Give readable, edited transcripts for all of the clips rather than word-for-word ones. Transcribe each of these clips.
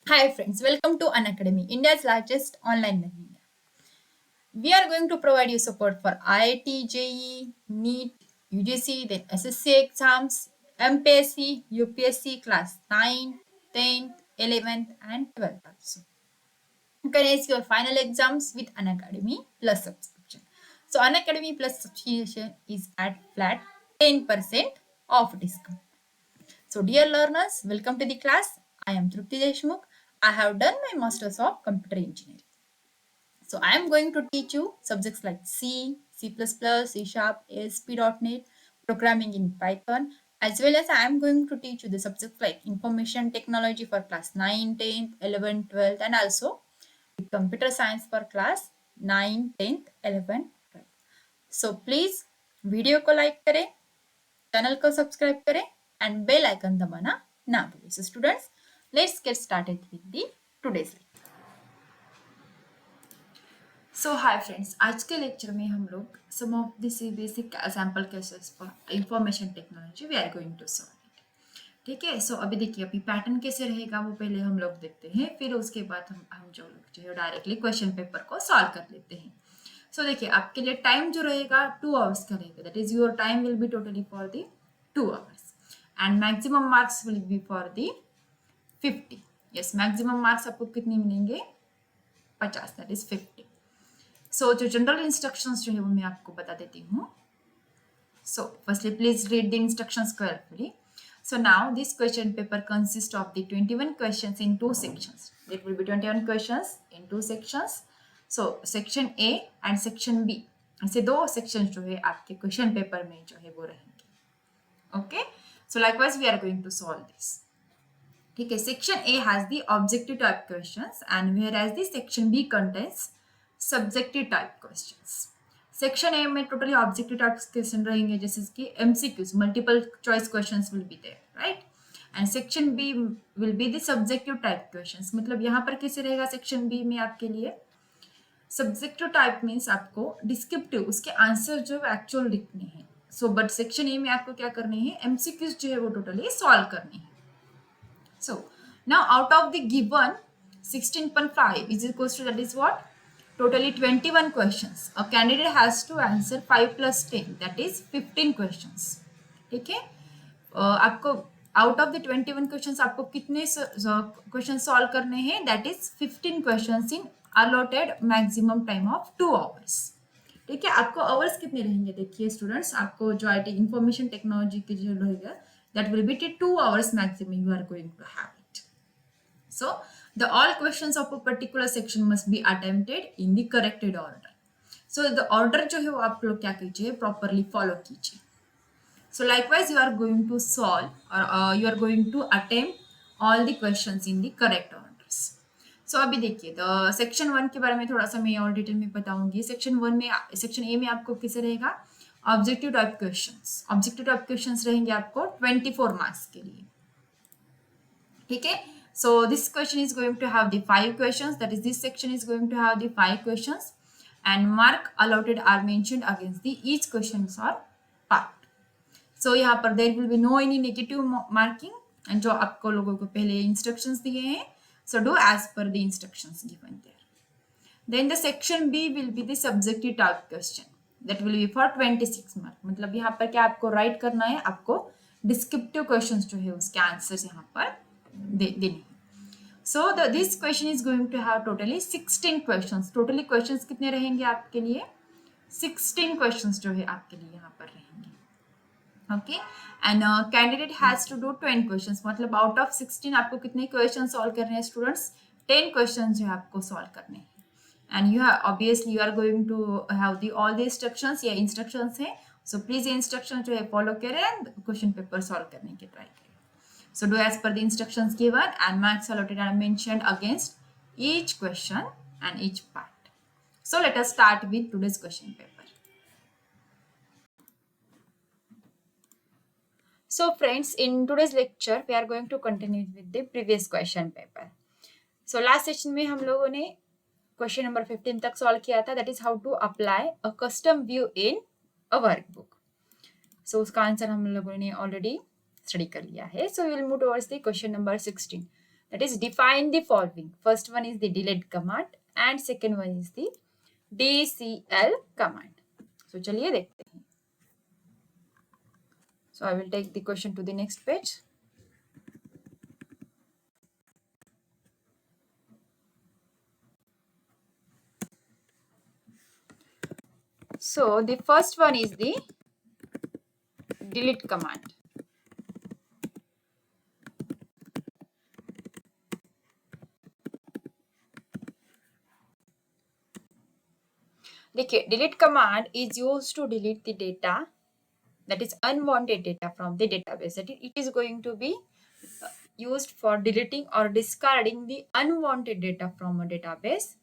Hi friends, welcome to Unacademy, India's largest online learning app. We are going to provide you support for IIT, JEE, NEET, UGC, then SSC exams, MPSC, UPSC class 9, 10th, 11th and 12th also. You can ace your final exams with Unacademy Plus subscription. So Unacademy Plus subscription is at flat 10% off discount. So, dear learners, welcome to the class. I am Trupti Deshmukh. I have done my Masters of Computer Engineering. So, I am going to teach you subjects like C, C++, C Sharp, ASP.NET, programming in Python, as well as I am going to teach you the subjects like information technology for class 9, 10th, 11th, 12th, and also computer science for class 9, 10th, 11th, 12th. So, please video को like करें, channel को subscribe करें and bell icon दबाना ना भूलें. So students, let's get started with the today's lecture. So hi friends, आज के lecture में हम लोग some of this basic sample cases for information technology we are going to solve it. ठीक है. सो अभी देखिए, अभी पैटर्न कैसे रहेगा वो पहले हम लोग देखते हैं, फिर उसके बाद हम जो है डायरेक्टली क्वेश्चन पेपर को सॉल्व कर लेते हैं. सो देखिए, आपके लिए टाइम जो रहेगा 2 आवर्स का रहेगा. That is your time will be totally for the 2 hours and maximum marks will be for the 50. Yes, maximum marks आपको कितने मिलेंगे? 50. That is 50. सो जो जनरल इंस्ट्रक्शंस जो है वो मैं आपको बता देती हूँ. So firstly please read the instructions carefully. So now this question paper consists of the 21 questions in two sections. It will be 21 questions in two sections. So section A and section B. ऐसे दो sections जो है आपके question paper में जो है वो रहेंगे. Okay. So likewise we are going to solve this. ठीक है. Section A has the objective type questions and whereas the section B contains subjective type questions. Section A में टोटली ऑब्जेक्टिव टाइप क्वेश्चन रहेंगे, जैसे कि MCQs, multiple choice questions will be there, right. And section B will be the subjective type questions. मतलब यहाँ पर कैसे रहेगा section B में आपके लिए? सब्जेक्टिव टाइप मीन्स आपको डिस्क्रिप्टिव उसके आंसर जो एक्चुअल लिखने हैं. सो बट सेक्शन ए में आपको क्या करने हैं? एमसीक्यूज जो है वो टोटली सॉल्व करने हैं. So now out of the given 16.5 is equals to, that is what, totally 21 questions. A candidate has to answer 5 plus 10, that is 15 questions. ठीक है. आपको आउट ऑफ द 21 क्वेश्चंस आपको कितने क्वेश्चन सॉल्व करने हैं? That is 15 questions in allotted maximum time of 2 hours. ठीक है. आपको आवर्स कितने रहेंगे? देखिए स्टूडेंट्स, आपको जो IT इंफॉर्मेशन टेक्नोलॉजी की जो रहेगा that will be 2 hours maximum you are going to have it. So the all questions of a particular section must be attempted in the corrected order. So the order जो है वो आप लोग क्या कीजिए? properly follow कीजिए. So likewise you are going to solve or you are going to attempt all the questions in the correct orders. So अभी देखिए, the section 1 के बारे में थोड़ा सा मैं और डिटेल में बताऊंगी. सेक्शन 1 में, सेक्शन ए में आपको किसे रहेगा? Objective type questions. Objective type questions रहेंगे आपको 24 मार्क्स के लिए. ठीक है. So this question is going to have the 5 questions. That is, this section is going to have the 5 questions, and mark allotted are mentioned against the each questions or part. So यहाँ पर there will be no any negative marking, and जो आपको लोगों को पहले instructions दिए हैं, so do as per the instructions given there. Then the section B will be the subjective type question. That will be for 26 mark. मतलब यहाँ पर क्या आपको write करना है? आपको descriptive questions जो है उसके answers यहाँ पर देने. So this question is going to have totally 16 questions. Totally questions कितने रहेंगे आपके लिए? 16 questions जो है आपके लिए यहाँ पर रहेंगे. Okay. And candidate has to do 10 questions. मतलब out of 16 आपको कितने questions solve करने हैं students? 10 questions जो है आपको solve करने हैं. And you have obviously you are going to have the all the instructions. ये instructions हैं. So please ये instructions जो है follow करें and question paper solve करने की try करें. So do as per the instructions given, and marks allotted are mentioned against each question and each part. So let us start with today's question paper. So friends, in today's lecture we are going to continue with the previous question paper. So last session में हम लोगों ने question number 15 तक solve किया था. That is how to apply a custom view in a workbook. So उसका answer हम लोगों ने ऑलरेडी स्टडी कर लिया है. So will move towards the question number 16. that is define the following. First one is the delete command and second one is the dcl command. So चलिए देखते हैं. So I will take the question to the next page. So the first one is the delete command. देखिए, delete command is used to delete the data, that is unwanted data from the database. That it is going to be used for deleting or discarding the unwanted data from a database.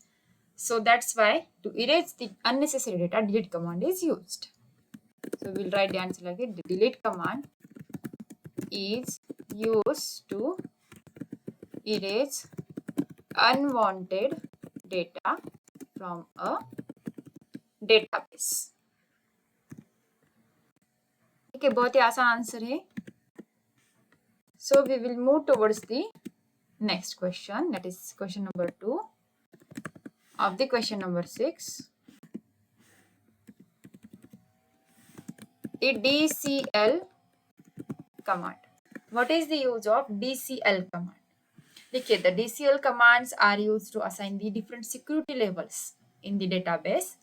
So that's why to erase the unnecessary data, delete command is used. So we'll write the answer like it. The delete command is used to erase unwanted data from a database. ठीक है, बहुत ही आसान answer है. So we will move towards the next question, that is question number 2 of the question number 6. The DCL command. What is the use of DCL command? देखिए, the DCL commands are used to assign the different security levels in the database,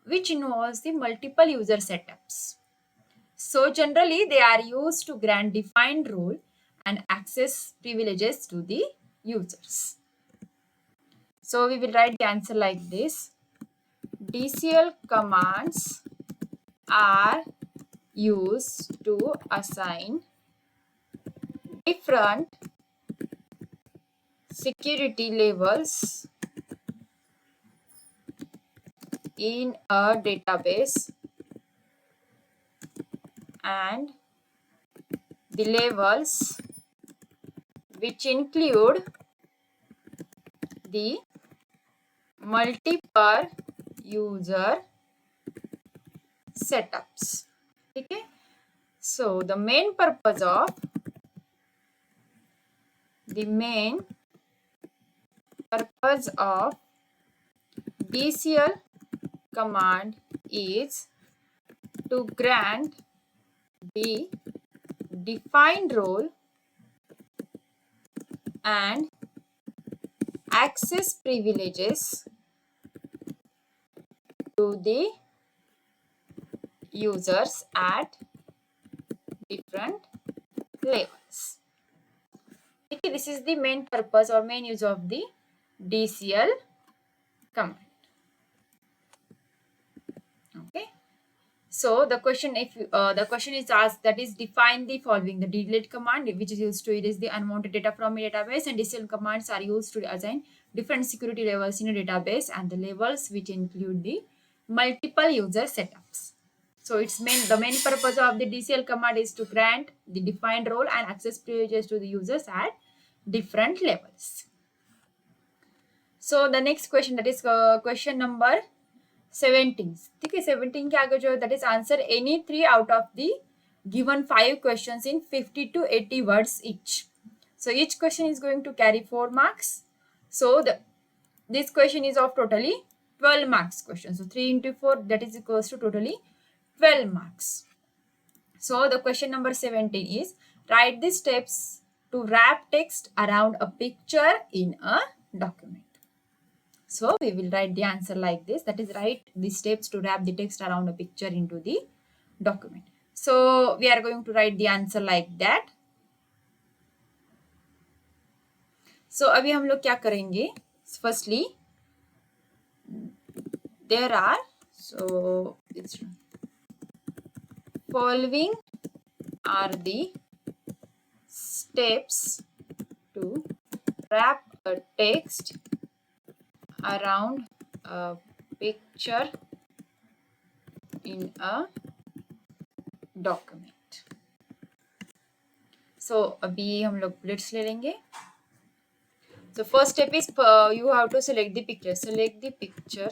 which involves the multiple user setups. So generally, they are used to grant defined role and access privileges to the users. So we will write the answer like this. DCL commands are used to assign different security levels in a database, and the levels which include the multiple user setups. Okay, so the main purpose of DCL command is to grant the defined role and access privileges to the users at different levels. Okay, this is the main purpose or main use of the DCL command. Okay, so the question, if the question is asked, that is define the following. The delete command, which is used to erase the unwanted data from a database, and DCL commands are used to assign different security levels in a database, and the levels which include the multiple user setups. So it's the main purpose of the DCL command is to grant the defined role and access privileges to the users at different levels. So the next question, that is question number 17. ठीक है, 17 के आगे जो है, that is answer any 3 out of the given 5 questions in 50 to 80 words each. So each question is going to carry 4 marks. So this question is of totally 12 marks question. So 3 into 4, that is equals to totally 12 marks. So the question number 17 is write the steps to wrap text around a picture in a document. So we will write the answer like this, that is write the steps to wrap the text around a picture into the document. So we are going to write the answer like that. So अभी हम लोग क्या करेंगे? Firstly, there are, so it's following are the steps to wrap a text around a picture in a document. So अभी हम लोग bullets ले लेंगे. So first step is you have to select the picture. Select the picture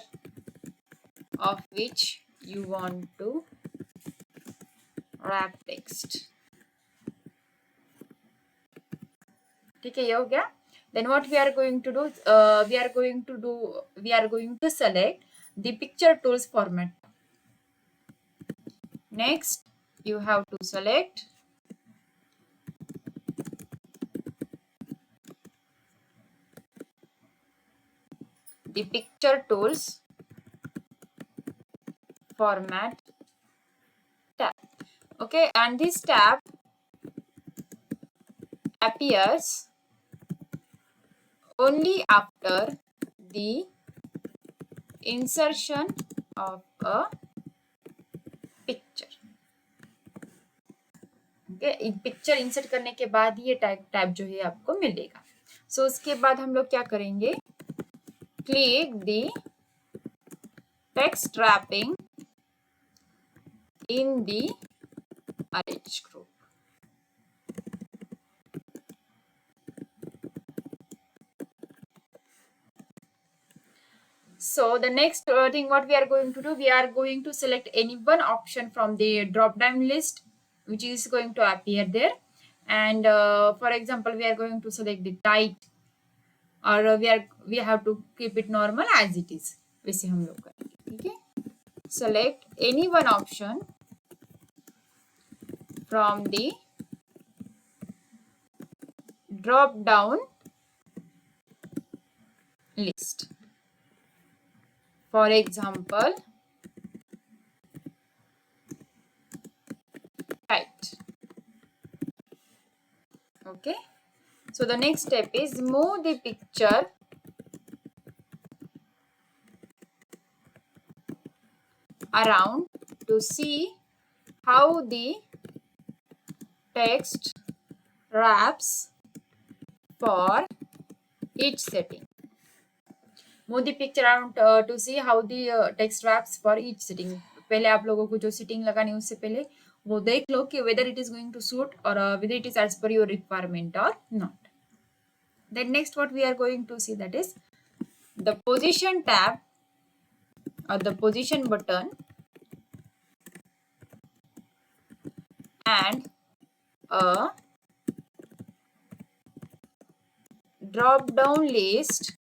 of which you want to wrap text. ठीक है, ये हो गया. Then what we are going to do, we are going to select the picture tools format. Next, you have to select the picture tools format tab. Okay, and this tab appears only after the insertion of a picture. Okay, picture insert करने के बाद ये tab जो है आपको मिलेगा. सो उसके बाद हम लोग क्या करेंगे, click the text wrapping in the arrange group. So the next thing what we are going to do, we are going to select any one option from the drop down list which is going to appear there. And for example, we are going to select the tight, or we have to keep it normal as it is. वैसे हम लोग करेंगे. ठीक है, select any one option from the drop down list. For example, tight. Okay, so the next step is move the picture around to see how the text wraps for each setting. Move the picture around to see how the text wraps for each setting. पहले आप लोगों को जो setting लगानी है उससे पहले वो देख लो कि whether it is going to suit or whether it is as per your requirement or not. Then next what we are going to see, that is the position tab or the position button and a drop down list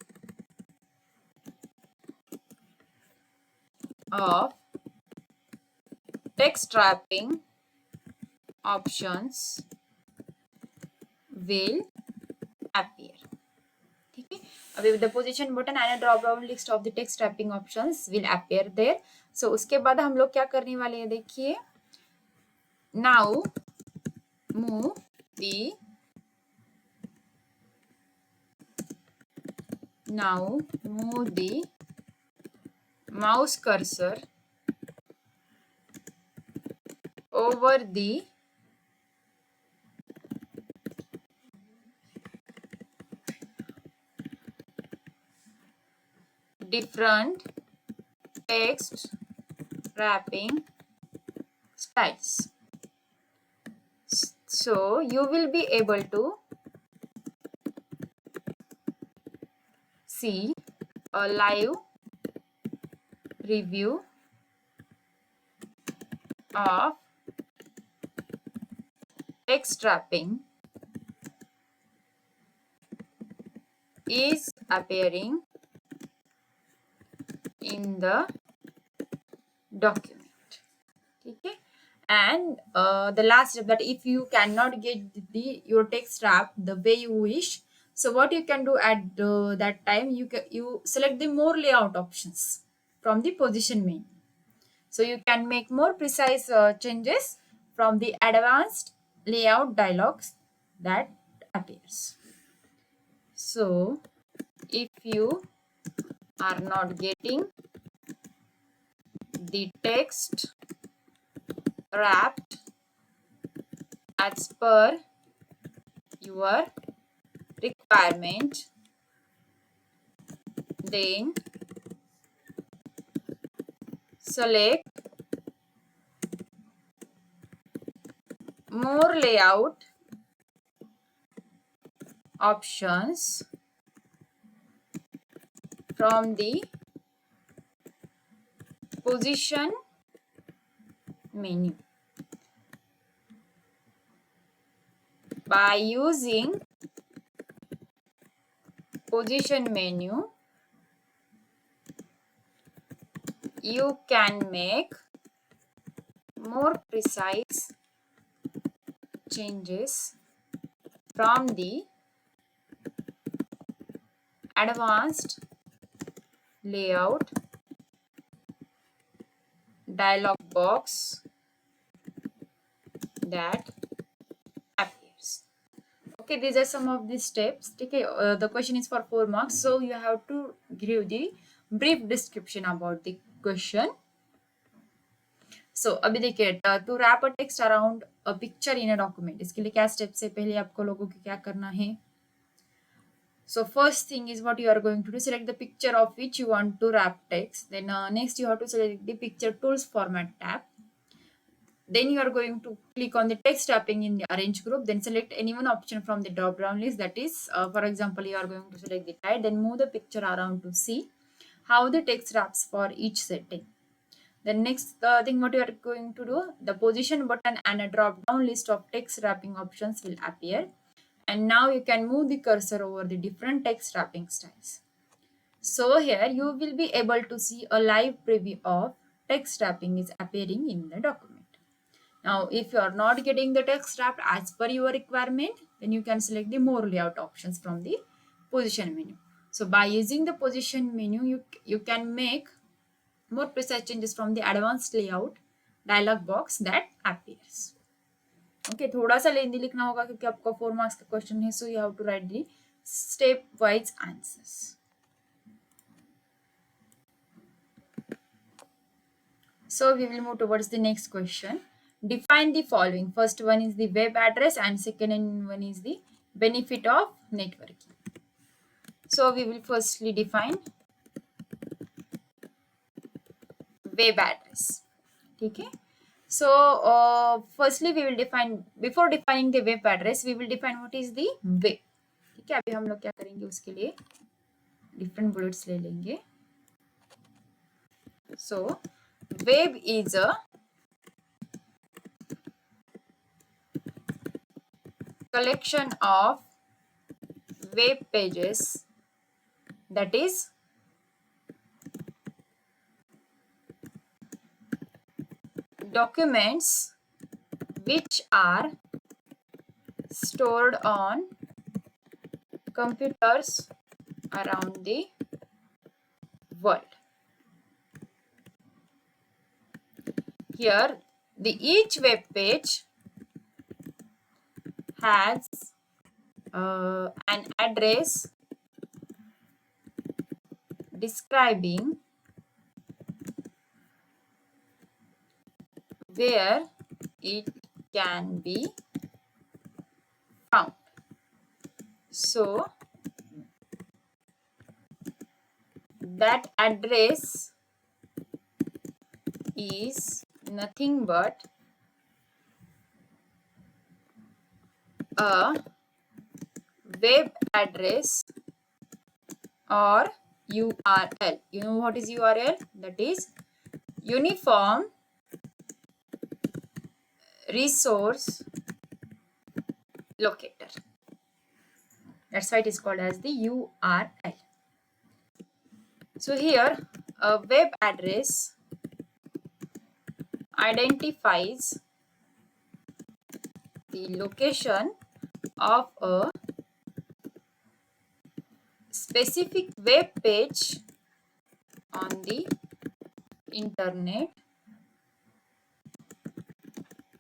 of text wrapping options will appear. ठीक है, अभी the position button and a drop down list of the text wrapping options will appear there. So उसके बाद हम लोग क्या करने वाले हैं, देखिए, now move the mouse cursor over the different text wrapping styles. So you will be able to see a live review of text wrapping is appearing in the document. Okay, and the last step, that if you cannot get your text wrap the way you wish, so what you can do at that time, you select the more layout options from the position menu. So you can make more precise changes from the advanced layout dialogs that appears. So if you are not getting the text wrapped as per your requirement, then select more layout options from the position menu by using position menu, you can make more precise changes from the advanced layout dialog box that appears. Okay, these are some of the steps. Okay, the question is for 4 marks, so you have to give the brief description about the question. So अभी देखिए, to wrap a text around a picture in a document, इसके लिए क्या steps है, पहले आपको लोगों को क्या करना है. So first thing is what you are going to do, select the picture of which you want to wrap text. Then next you have to select the picture tools format tab. Then you are going to click on the text wrapping in the arrange group. Then select any one option from the drop down list. That is, for example, you are going to select the tide. Then move the picture around to see how the text wraps for each setting. The next thing what you are going to do, the position button and a drop down list of text wrapping options will appear. And now you can move the cursor over the different text wrapping styles. So here you will be able to see a live preview of text wrapping is appearing in the document. Now, if you are not getting the text wrapped as per your requirement, then you can select the more layout options from the position menu. So by using the position menu, you can make more precise changes from the advanced layout dialog box that appears. Okay, थोड़ा सा लेंदी लिखना होगा क्योंकि आपका 4 marks का question है, so you have to write the step wise answers. So we will move towards the next question. Define the following. First one is the web address and second one is the benefit of networking. So we will firstly define web address. Okay. So firstly we will define, before defining the web address, we will define what is the web. ठीक है, अभी हम लोग क्या करेंगे उसके लिए different bullets ले लेंगे. So web is a collection of web pages, that is documents which are stored on computers around the world. Here each web page has an address describing where it can be found. So that address is nothing but a web address or URL. You know what is URL? That is Uniform Resource Locator. That's why it is called as the URL. So here a web address identifies the location of a specific web page on the internet,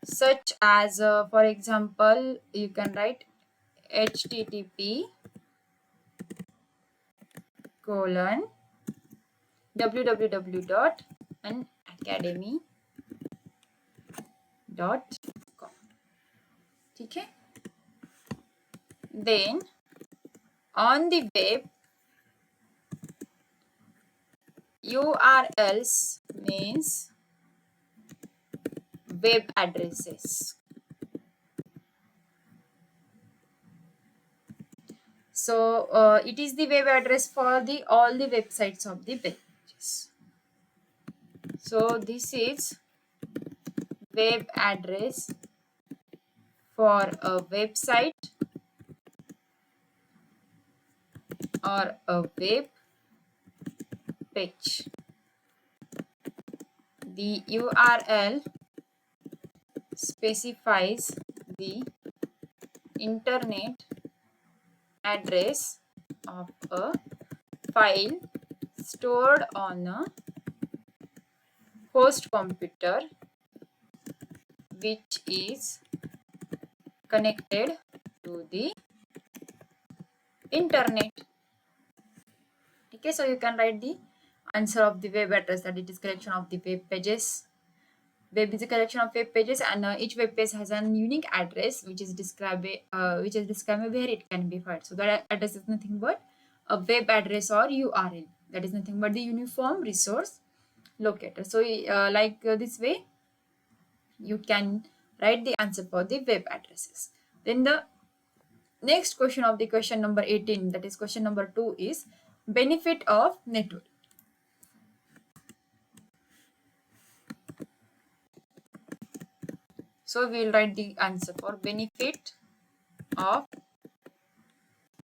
such as for example you can write http://www.unacademy.com. ठीक है. Then on the web, URLs means web addresses. So it is the web address for all the websites of the pages. So this is web address for a website or a web page. The URL specifies the internet address of a file stored on a host computer which is connected to the internet. Okay, so you can write the answer of the web address, that it is collection of the web pages. Web is a collection of web pages, and each web page has an unique address which is described where it can be found. So that address is nothing but a web address or URL. That is nothing but the uniform resource locator. So this way you can write the answer for the web addresses. Then the next question of the question number 18, that is question number 2, is benefit of network. So we will write the answer for benefit of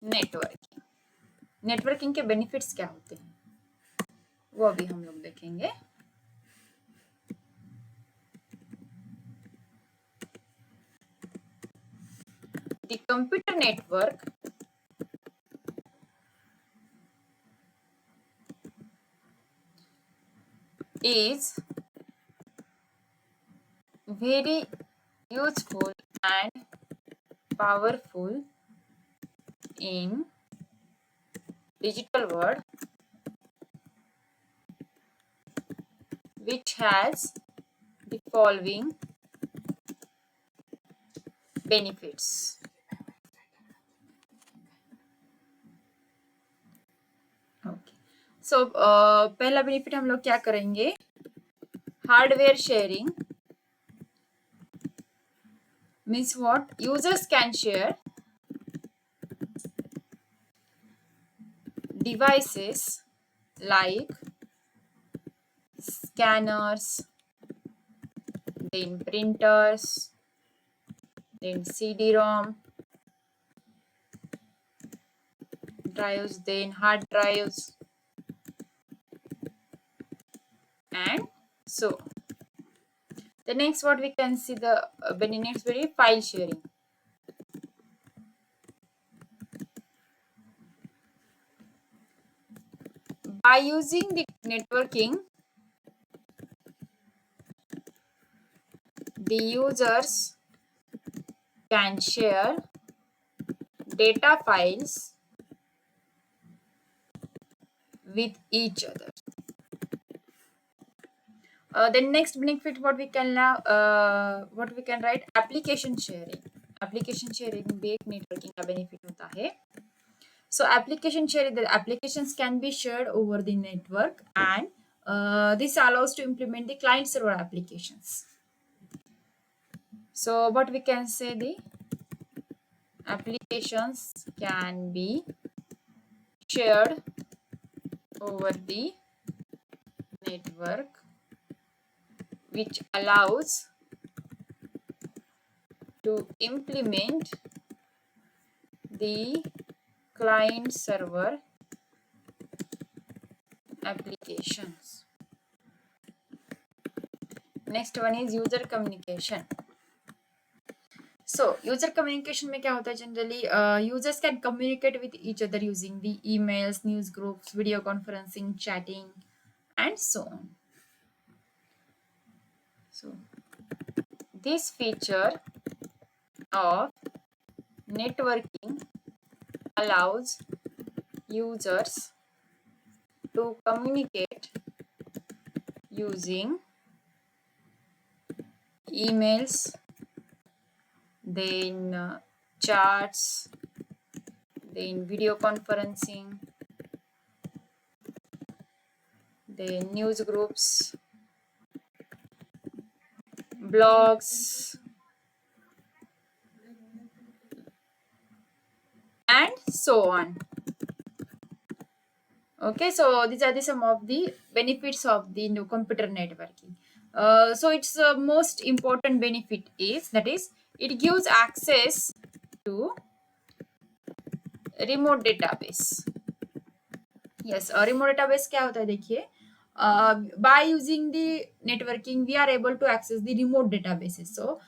networking. Networking के benefits क्या होते हैं वो अभी हम लोग देखेंगे. The computer network is very useful and powerful in digital world which has the following benefits. Okay. So पहला बेनिफिट हम लोग क्या करेंगे, hardware sharing. Means what? Users can share devices like scanners, then printers, then CD-ROM drives, then hard drives, and so on. The next what we can see, the next very file sharing. By using the networking, the users can share data files with each other. The next benefit what we can write, application sharing. Application sharing भी एक networking का benefit होता है. So application sharing, the applications can be shared over the network, and this allows to implement the client server applications. So what we can say, the applications can be shared over the network, which allows to implement the client server applications. Next one is user communication. So user communication में क्या होता है, generally users can communicate with each other using the emails, news groups, video conferencing, chatting, and so on. So this feature of networking allows users to communicate using emails, then chats, then video conferencing, then news groups, blogs, and so on. Okay, so these are some of the benefits of the new computer networking. So its most important benefit is, that is, it gives access to remote database. Yes, remote database क्या होता है देखिए, by using the networking we are able to access the remote databases. So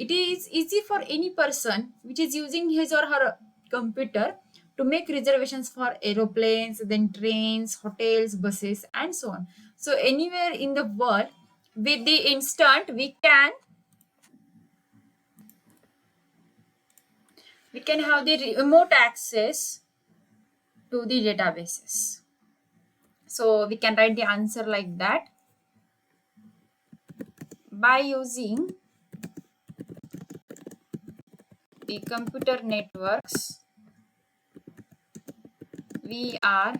it is easy for any person which is using his or her computer to make reservations for aeroplanes, then trains, hotels, buses, and so on. So anywhere in the world, with the instant we can have the remote access to the databases. So we can write the answer like that. By using the computer networks, we are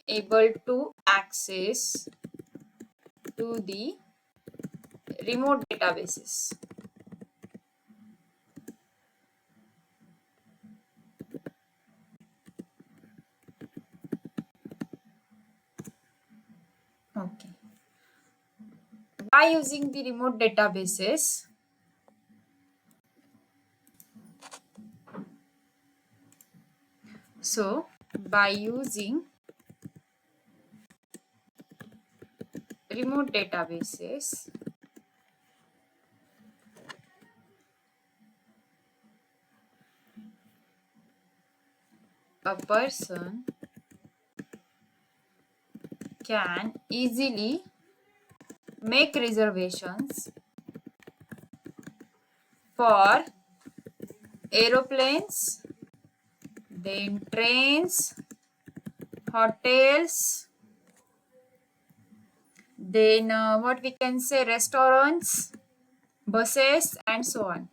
able to access to the remote databases. Okay. By using the remote databases, so by using remote databases, a person can easily make reservations for aeroplanes, then trains, hotels, then what we can say, restaurants, buses, and so on.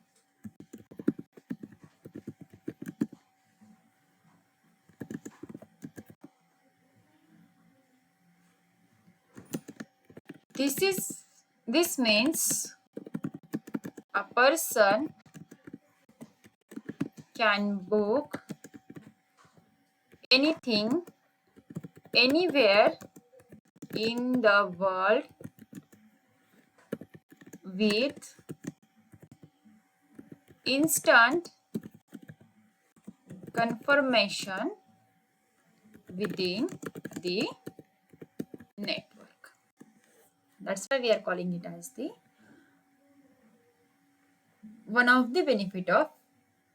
This means a person can book anything anywhere in the world with instant confirmation within the network. That's why we are calling it as the one of the benefit of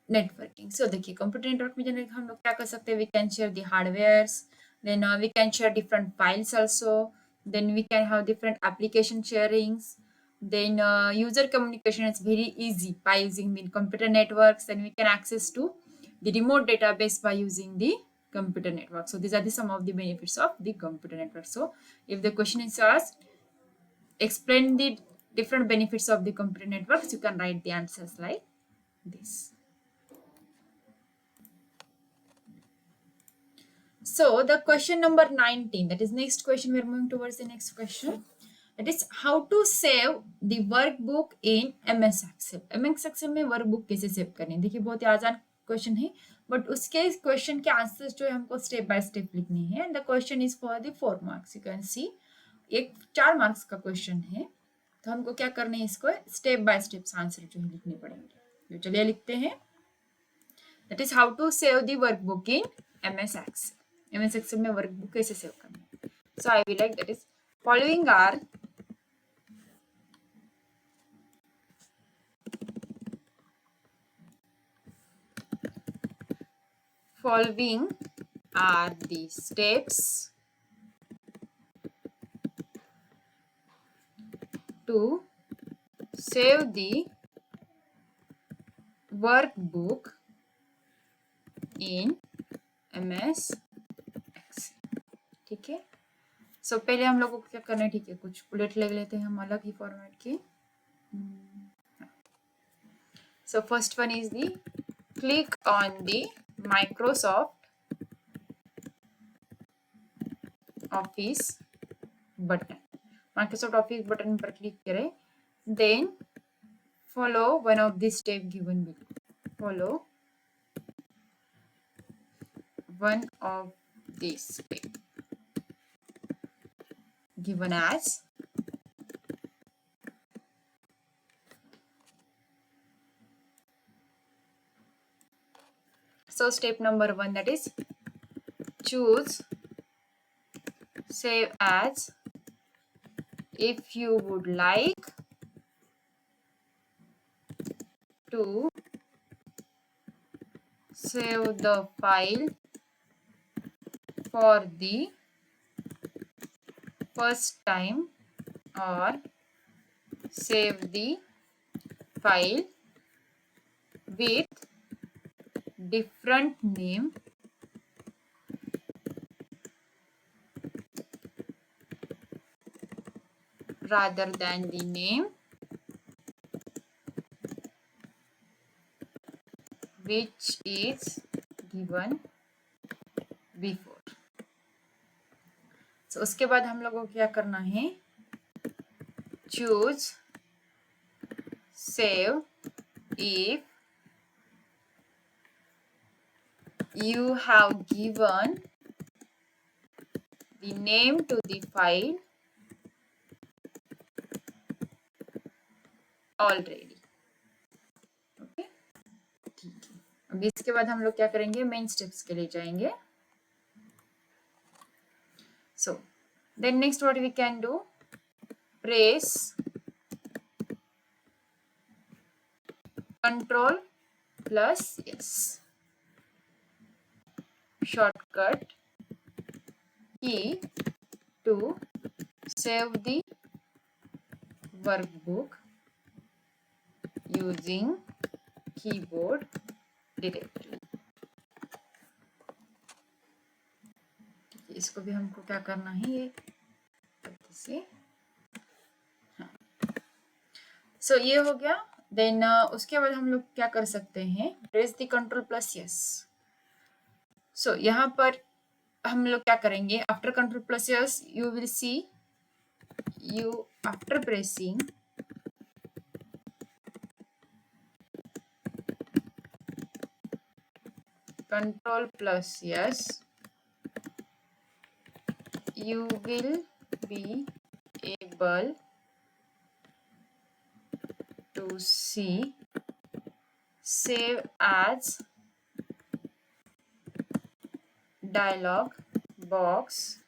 networking. So देखिए computer network में generally हम लोग क्या कर सकते हैं, we can share the hardwares, then we can share different files also, then we can have different application sharings, then user communication is very easy by using the computer networks. Then we can access to the remote database by using the computer network. So these are the some of the benefits of the computer network. So if the question is asked, explain the different benefits of the computer networks, you can write the answers like this. So the question number 19, that is next question, we are moving towards the next question. That is how to save the workbook in MS Excel. MS Excel में workbook कैसे save करें, देखिए बहुत ही आसान question है, but उसके question के answers जो है हमको स्टेप बाय स्टेप लिखने हैं. And the question is for the 4 marks. You can see एक 4 मार्क्स का क्वेश्चन है, तो हमको क्या करना है, इसको स्टेप बाय स्टेप आंसर जो है लिखने पड़ेंगे. तो चलिए लिखते हैं. That is how to save the workbook in MS Excel. MS Excel में वर्कबुक कैसे सेव करना है. So I will like that is following are the steps to save the workbook in MS Excel. ठीक है. So पहले हम लोगों को क्या करना है, ठीक है, कुछ बुलेट ले लेते हैं हम अलग ही फॉर्मेट के. So first one is the click on the Microsoft Office button. Microsoft Office button पर क्लिक करें, then follow one of the steps given below. Follow one of the steps given as so step number 1, that is choose save as. If you would like to save the file for the first time or save the file with different name rather than the name which is given before. So उसके बाद हम लोगों को क्या करना है, choose save if you have given the name to the file already. Okay, ठीक है. अब इसके बाद हम लोग क्या करेंगे, मेन स्टेप्स के लिए जाएंगे. So then next what we can do, press Control plus yes, shortcut key to save the workbook using keyboard directly. इसको भी हमको क्या करना है, ये से. हाँ, सो ये हो गया. देन उसके बाद हम लोग क्या कर सकते हैं, press the control plus S. So यहाँ पर हम लोग क्या करेंगे, after control plus S you will see, you after pressing control plus yes, you will be able to see save as dialog box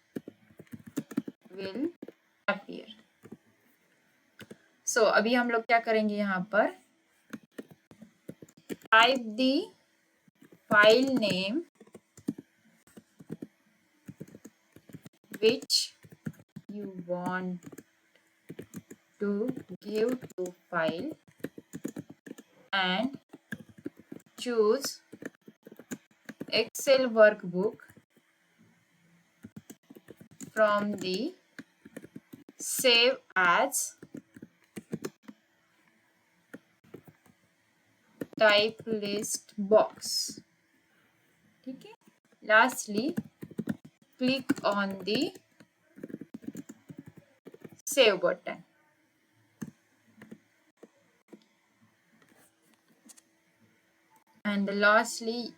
will appear. So अभी हम लोग क्या करेंगे, यहाँ पर type the file name which you want to give to file and choose Excel workbook from the save as type list box. ठीक है. Lastly, click on the save button. And lastly,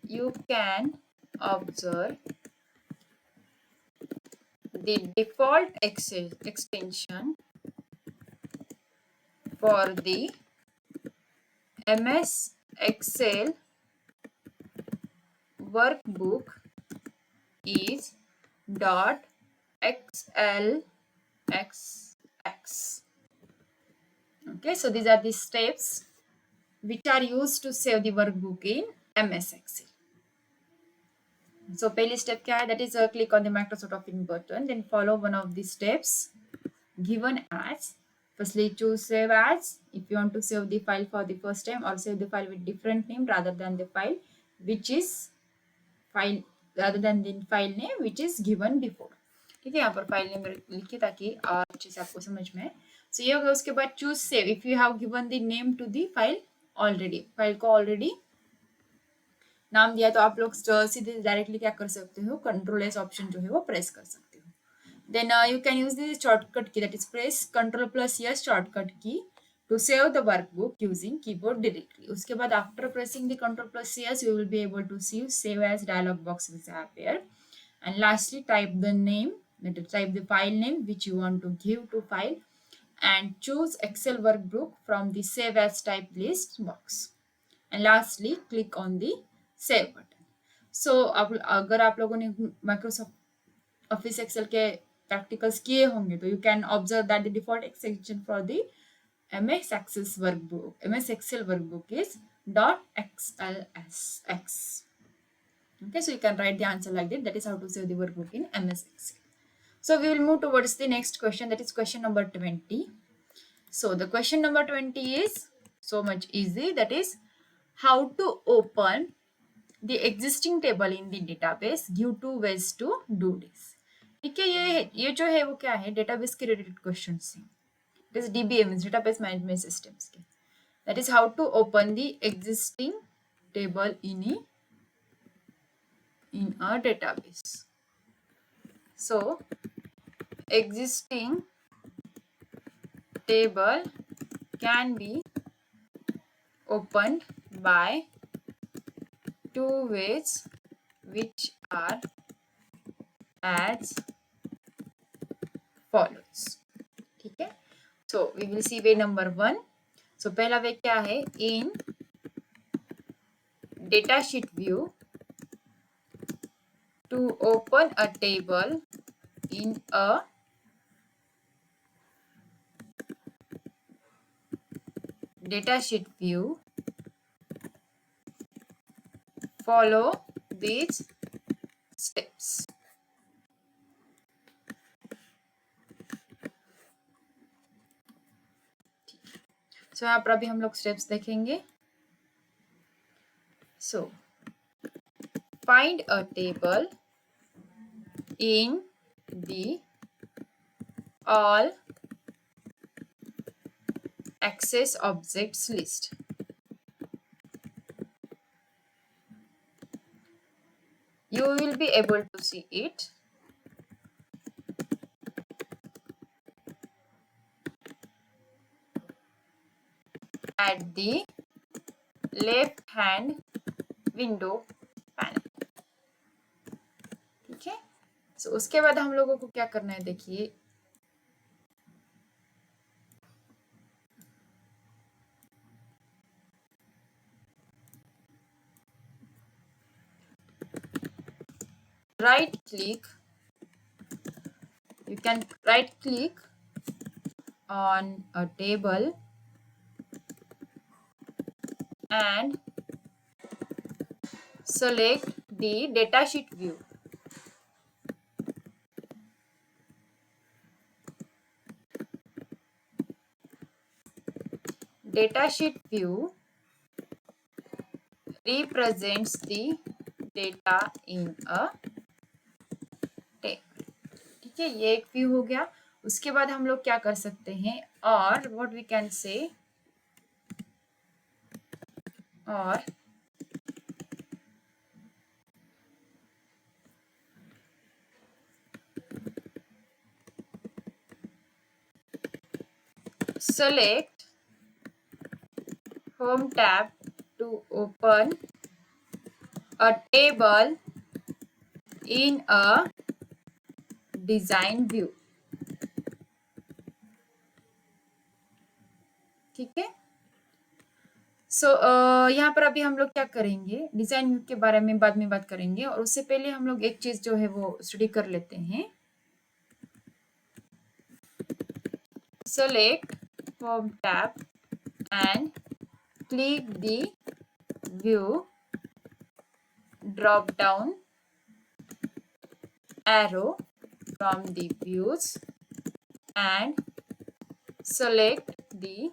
you can observe the default extension for the MS Excel workbook is .xlxx. Okay, so these are the steps which are used to save the workbook in MS Excel. So पहली step क्या है, that is click on the Microsoft Office button, then follow one of the steps given as. Firstly, choose save as if you want to save the file for the first time or save the file with different name rather than the file which is file rather than the file name which is given before. ठीक है, यहाँ पर file name लिखिए ताकि अच्छे से आपको समझ में आए. सो ये होगा. उसके बाद choose save if you have given the name to the file already, file को ऑलरेडी नाम दिया तो आप लोग सीधे डायरेक्टली क्या कर सकते हो, कंट्रोल एस ऑप्शन जो है वो प्रेस कर सकते हो. Then you can use this shortcut key, that is press control plus S shortcut key to save the workbook using keyboard directly. उसके बाद after pressing the control plus yes, you will be able to see save as dialog box will appear. And lastly, type the name, type the file name which you want to give to file and choose Excel workbook from the Save as Type list box. And lastly, click on the Save button. So अगर आप लोगों ने Microsoft office Excel के practicals किए होंगे तो you can observe that the default extension for the MS Access workbook, MS Excel workbook is .xlsx. Okay, so you can write the answer like that. That is how to save the workbook in MS Excel. So we will move towards the next question. That is question number 20. So the question number 20 is so much easy. That is how to open the existing table in the database. Give 2 ways to do this. ठीक है, ये जो है वो क्या है, database के related question से. It is DBM, database management systems. That is how to open the existing table in a database. So existing table can be opened by 2 ways, which are as follows. ठीक है, so we will see way number 1. So पहला वे क्या है, in datasheet view to open a table in a datasheet view, follow these steps. So यहाँ पर अभी हम लोग स्टेप्स देखेंगे. So find a table in the all access objects list. You will be able to see it at the left hand window panel. ठीक है, so उसके बाद हम लोगों को क्या करना है, देखिए right click, you can right click on a table and select the datasheet view. Datasheet view represents the data in a table. ठीक है, ये एक व्यू हो गया. उसके बाद हम लोग क्या कर सकते हैं, और व्हाट वी कैन से, और select home tab to open a table in a design view. ठीक है, सो यहाँ पर अभी हम लोग क्या करेंगे, डिजाइन व्यू के बारे में बाद में बात करेंगे, और उससे पहले हम लोग एक चीज जो है वो स्टडी कर लेते हैं. Select home tab and click the view drop down arrow from the views and select the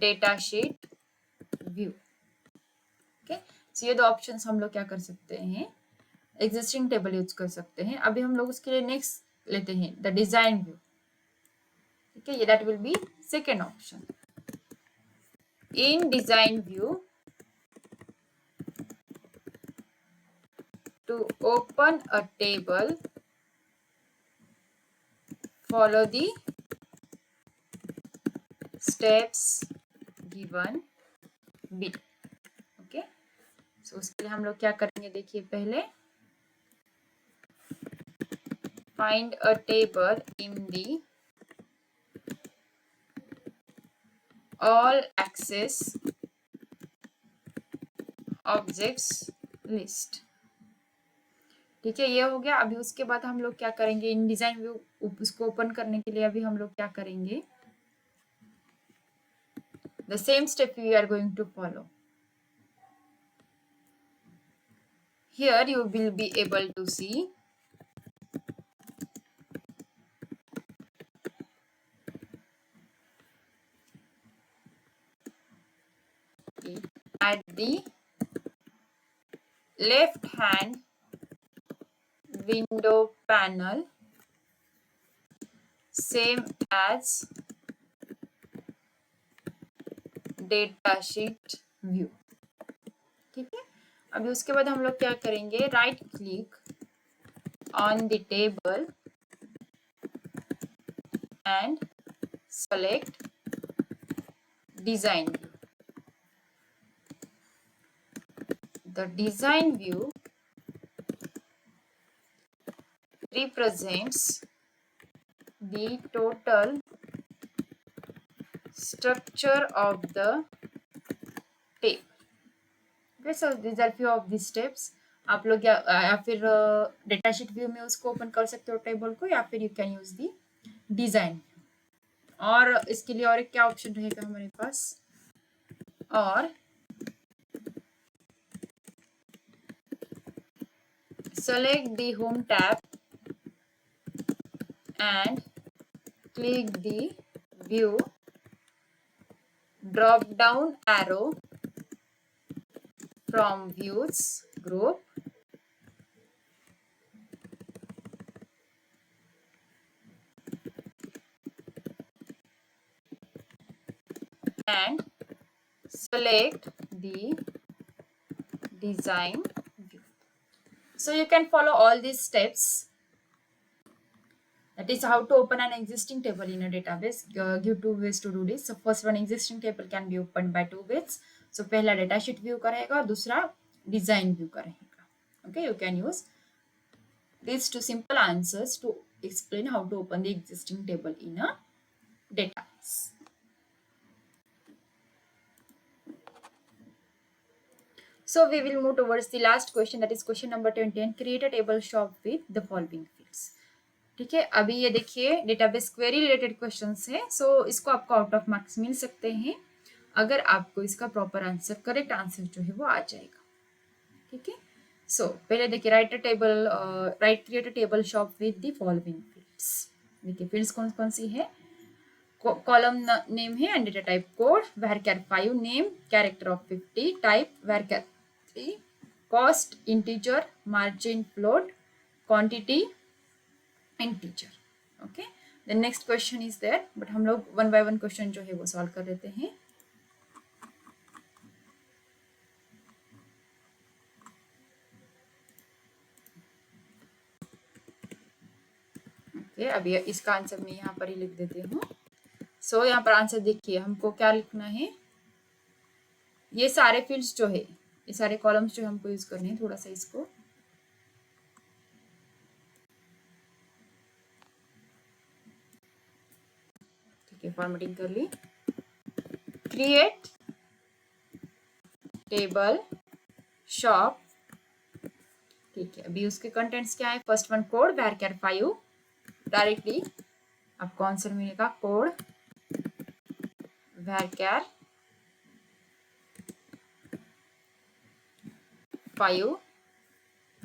datasheet view. Okay, so ये दो ऑप्शंस हम लोग क्या कर सकते हैं, एग्जिस्टिंग टेबल यूज कर सकते हैं. अभी हम लोग उसके लिए नेक्स्ट लेते हैं द डिजाइन व्यू. ठीक है, ये that will B second option. In design view to open a table, follow the steps given below. Okay, so उसके लिए हम लोग क्या करेंगे, देखिए पहले find a table in the all access objects list. ठीक है, ये हो गया। अभी उसके बाद हम लोग क्या करेंगे, इन डिजाइन व्यू उसको ओपन करने के लिए अभी हम लोग क्या करेंगे, the same step we are going to follow. Here you will be able to see at the left hand window panel, same as datasheet view। ठीक है, अभी उसके बाद हम लोग क्या करेंगे, right click on the table and select design view. The design view represents the total structure of the table। Okay, so these are few of the steps। आप लोग या फिर डेटा शीट व्यू में उसको ओपन कर सकते हो table को, या फिर you can use the design. और इसके लिए और एक क्या ऑप्शन रहेगा हमारे पास, और select the home tab and click the view drop down arrow from views group and select the design view। So you can follow all these steps। That is how to open an existing table in a database। Give two ways to do this। So first one, existing table can be opened by two ways। So पहला data sheet view का रहेगा और दूसरा design view का रहेगा। Okay, you can use these two simple answers to explain how to open the existing table in a database। So we will move towards the last question, that is question number 20, and create a table shop with the following fields। ठीक है, अभी ये देखिए database query related questions है। सो इसको आपको out of marks मिल सकते हैं अगर आपको इसका प्रॉपर आंसर, करेक्ट आंसर जो है वो आ जाएगा। ठीक है, सो पहले देखिए, right create a table shop with the following fields. देखिए फील्ड्स कौन कौन सी है, कॉलम नेम है and data type code, varchar 5 name, character of 50, type varchar 3, cost integer, margin float, quantity integer. Okay, the next question is there, but हम लोग one by one question जो है वो सॉल्व कर लेते हैं। ओके, अभी इसका आंसर मैं यहाँ पर ही लिख देती हूँ। सो यहाँ पर आंसर देखिए, हमको क्या लिखना है, ये सारे फील्ड्स जो है, ये सारे कॉलम्स जो हमको यूज करने हैं, थोड़ा सा इसको ठीक है फॉर्मेटिंग कर ली। Create table shop. ठीक है, अभी उसके कंटेंट्स क्या है, first one code varchar 5, directly आपको आंसर मिलेगा code varchar 5।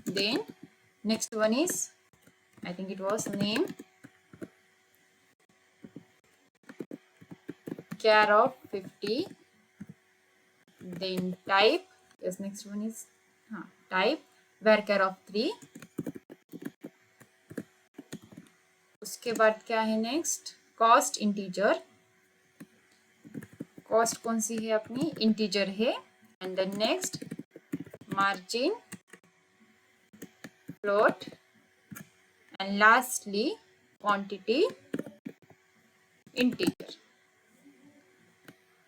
then next one is, I think it was name, char of 50, then type, yes next one is type varchar of 3। उसके बाद क्या है नेक्स्ट, कॉस्ट इंटीजर, कॉस्ट कौन सी है अपनी, इंटीजर है। And then next margin float, and lastly quantity integer.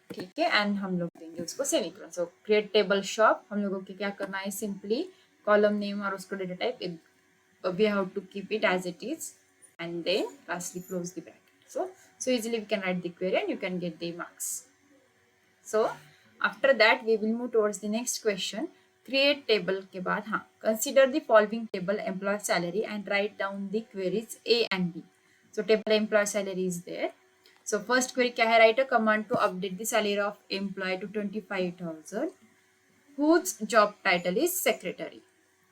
ठीक है, एंड हम लोग देंगे उसको semicolon. So create table shop, हम लोगों को क्या करना है, सिंपली कॉलम नेम और उसको data type we have to keep it as it is, and then lastly close the bracket। So easily we can write the query and you can get the marks। So after that we will move towards the next question. Create table के बाद हाँ, consider the following table employee salary and write down the queries A and B. So table employee salary is there. So first query क्या है? Write a command to update the salary of employee to 25,000 whose job title is secretary.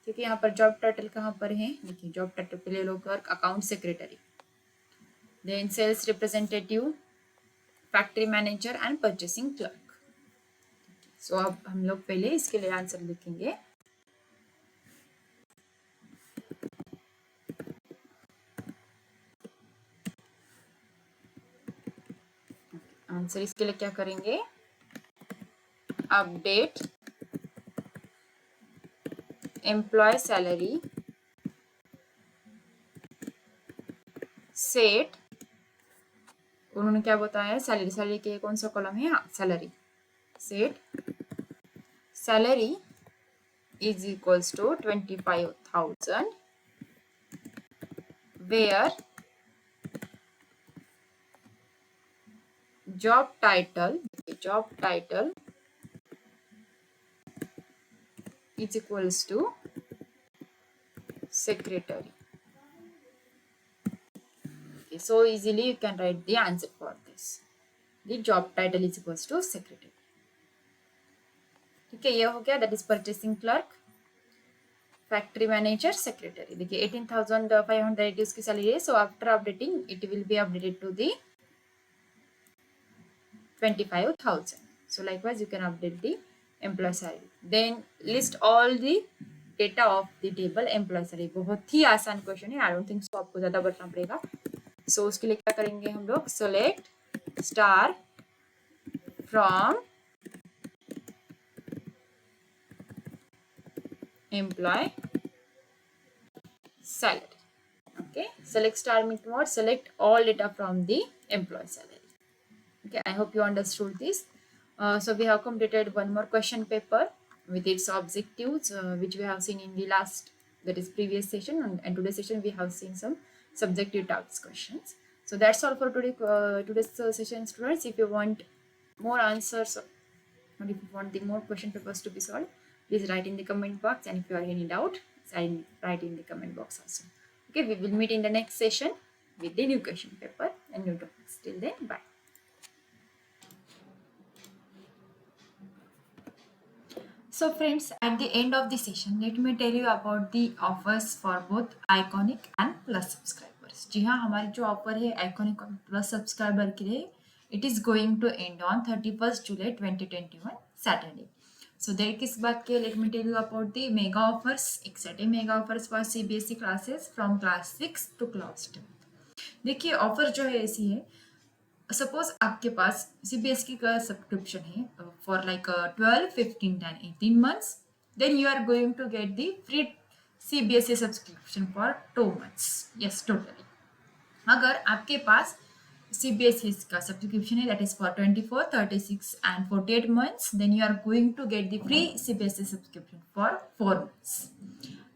ठीक है, यहाँ पर job title कहाँ पर है? देखिए जॉब टाइटल पे ले लो कर account secretary, then sales representative, factory manager and purchasing clerk. So अब हम लोग पहले इसके लिए आंसर लिखेंगे. आंसर इसके लिए क्या करेंगे? अपडेट एम्प्लॉय सैलरी सेट, उन्होंने क्या बताया? सैलरी. सैलरी के कौन सा कॉलम है? हाँ, salary. Set salary is equals to 25,000 where job title is equals to secretary. Okay, so easily you can write the answer for this. The job title is equals to secretary. ठीक है, ये हो गया. That is purchasing clerk, factory manager, secretary. देखिए 18,500 उसकी salary है. So after updating it will be updated to the 25,000. So likewise you can update the employee salary. Then list all the data of the table employee salary. बहुत ही आसान question है. I don't think so आपको ज्यादा बताना पड़ेगा. सो उसके लिए क्या करेंगे हम लोग? Select star from employee salary. Okay, select star means what? Select all data from the employee salary. Okay, I hope you understood this. So we have completed one more question paper with its objectives, which we have seen in the last, that is previous session, and today's session we have seen some subjective task questions. So that's all for today's session, students. If you want more answers or if you want the more question papers to be solved, please write in the comment box, and if you have any doubt, write in the comment box also. Okay, we will meet in the next session with the new question paper and new topics. Till then, bye. So friends, at the end of the session, let me tell you about the offers for both Iconic and Plus subscribers. जी हाँ, हमारी जो offer है Iconic और Plus subscriber के लिए, it is going to end on 31st July 2021 Saturday. So there किस बात के? Let me tell you about the mega offers, exciting mega offers for CBSE classes from class 6 to class 10. देखिए offer जो है ऐसी है, सपोज आपके पास CBSE का सब्सक्रिप्शन है for like 12, 15 and 18 months, then you are going to get the free CBSE subscription for 2 months. Yes, totally. अगर आपके पास CBSE का सब्सक्रिप्शन है that is for 24, 36 and 48 months, then you are going to get the free CBSE subscription for 4 months.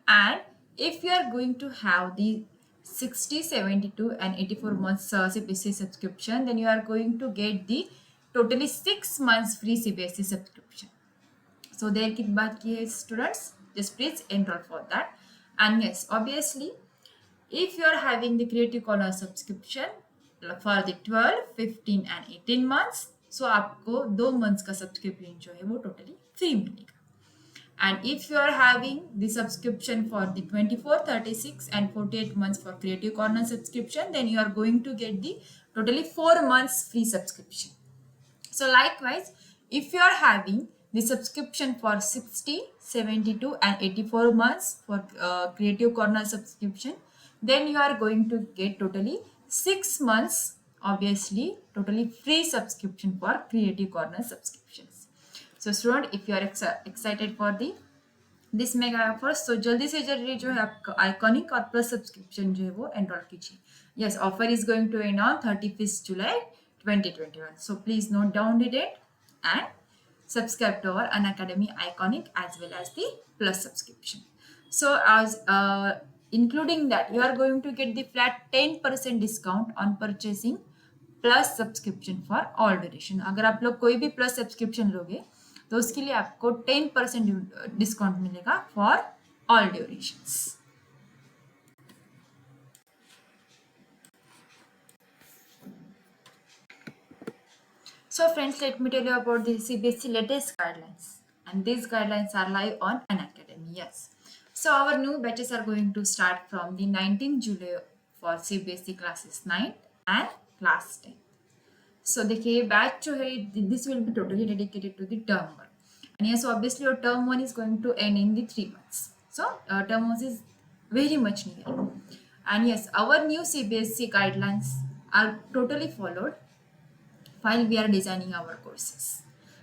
And if you are going to have the 60, 72 and 84 months CBSE subscription, then you are going to get the totally 6 months free CBSE subscription. So there की बात की है students, just please enroll for that. And yes, obviously if you are having the Creative Corner subscription for the 12, 15 and 18 months, so आपको 2 months का subscription जो है वो totally free मिलेगा. And if you are having the subscription for the 24, 36 and 48 months for Creative Corner subscription, then you are going to get the totally 4 months free subscription. So likewise, if you are having the subscription for 60, 72 and 84 months for Creative Corner subscription, then you are going to get totally 6 months, obviously totally free subscription for Creative Corner subscriptions. So student, if you are excited for the this mega offers, तो जल्दी से जल्दी जो है आपका iconic और plus subscription जो है वो एनरोल कीजिए. Yes, offer is going to end on 31st July 2021. So please note down the date and subscribe to our Unacademy Iconic as well as the Plus subscription. So as including that, you are going to get the flat 10% discount on purchasing plus subscription for all duration. अगर आप लोग कोई भी plus subscription लोगे तो उसके लिए आपको 10% डिस्काउंट मिलेगा for all durations. So friends, let me tell you about the CBSE latest guidelines. And these guidelines are live on Unacademy. Yes. So our new batches are going to start from the 19th July for CBSE classes 9 and class 10. So देखिए batch जो है this will be totally dedicated to the term 1. And yes, obviously your term 1 is going to end in the 3 months. So term 1 is very much near. And yes, our new CBSE guidelines are totally followed while we are designing our courses.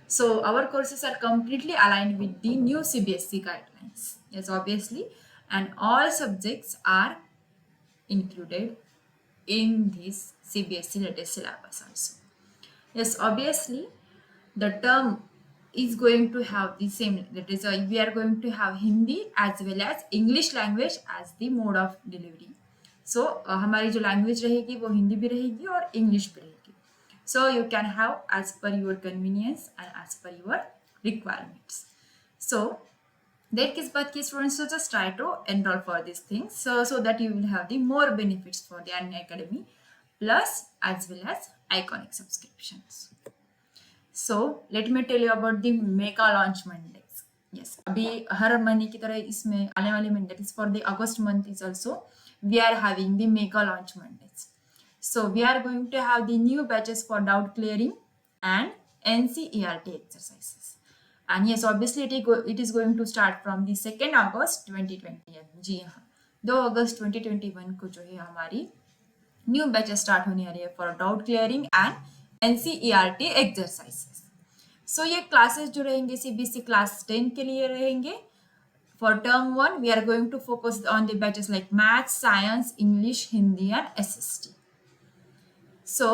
So our courses are completely aligned with the new CBSE guidelines. Yes, obviously, and all subjects are included in this CBSE latest syllabus also. Yes, obviously, the term is going to have the same, that is, we are going to have Hindi as well as English language as the mode of delivery. So हमारी जो language रहेगी वो हिंदी भी रहेगी और English भी रहेगी. So you can have as per your convenience and as per your requirements. So that is but students, so just try to enroll for these things so that you will have the more benefits for the Unacademy plus as well as iconic subscriptions. So let me tell you about the mega launch Mondays. Yes, अभी हर महीने की तरह इसमें आने वाले महीने, that is for the August month is also we are having the mega launch Mondays. So we are going to have the new batches for doubt clearing and NCERT exercises. And yes, obviously it is going to start from the 2nd August 2020. जी हाँ, 2 अगस्त 2021 को जो है हमारी new batches start होने वाली है for doubt clearing and NCERT exercises. So ये classes जो रहेंगे CBSE क्लास 10 के लिए रहेंगे. For term 1, we are going to focus on the batches like math, science, English, Hindi and SST. So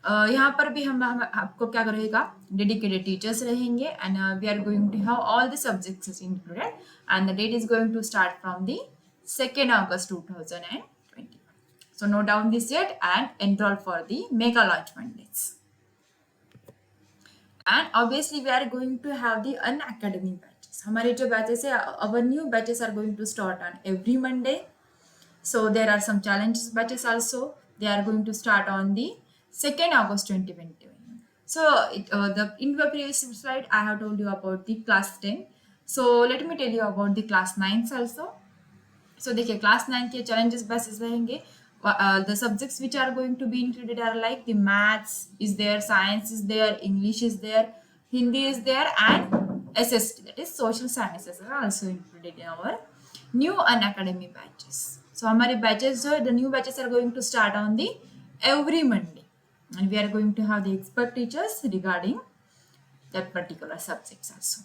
यहाँ पर भी हम आपको क्या रहेगा, डेडिकेटेड टीचर्स रहेंगे and we are going to have all the subjects included and the date is going to start from the 2nd August 2021. So note down this date and enroll for the mega launch Mondays. And obviously we are going to have the Unacademy batches. हमारे जो batches है, our new batches are going to start on every Monday. So there are some challenges batches also. They are going to start on the 2nd August 2021. So in the previous slide, I have told you about the class 10. So let me tell you about the class 9s also. So देखिए class 9 के challenges batches रहेंगे. The subjects which are going to be included are like the maths is there, science is there, English is there, Hindi is there, and SST, that is social sciences, are also included in our new Unacademy batches. So हमारे batches जो the new batches are going to start on the every Monday, and we are going to have the expert teachers regarding that particular subjects also.